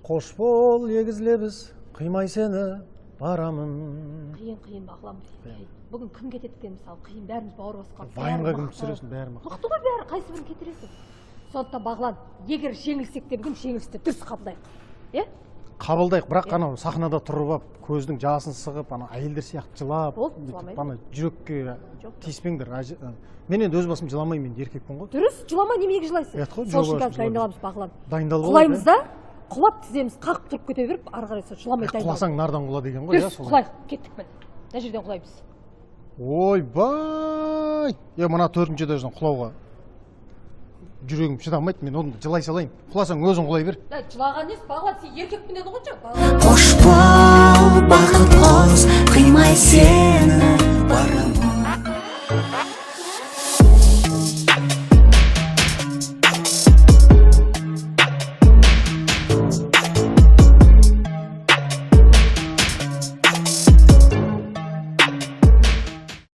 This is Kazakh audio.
Қош бол, егізлебіз, қимай сені, барамын. Қиын бағлам. Бүгін кім кетеді екен, мысалы, қиын, бәріміз бауыр басқан. Вайнға кім түсіресің, бәрі мықты. Мықты ғой бәрі, қайсы бірін кетіресің. Сондықтан бағлан, егер жеңілсек те бүгін жеңілісті дұрыс қабылдайық. Қабылдайық, бірақ анау сахнада тұрып алып, көздің жасын сығып, ана әйелдер сияқты жылап, ана жүрекке тиіспеңдер. Мен енді өз басым жыламаймын, мен еркекпін ғой. Дұрыс, жылама, неменеге жылайсың? Сол үшін қазір дайындаламыз бағлан. Дайындалып құлаймыз да, құлап тіземіз қағып тұрып кете беріп, ары қарай сол жыламай дайындалып. Құласаң нардан құла деген ғой, дұрыс, құлайық, кеттік міне. Мына жерден құлаймыз. Ойбай! Мына 4-ші этаждан құлауға жүрегім шыдамайды, мен оны жылай салайын. Құласаң өзің құлай бер. Жылаған несі, бағлан, сен еркекпін дедің ғой. Қош бол, бақыт қос, қимай сені, барамын.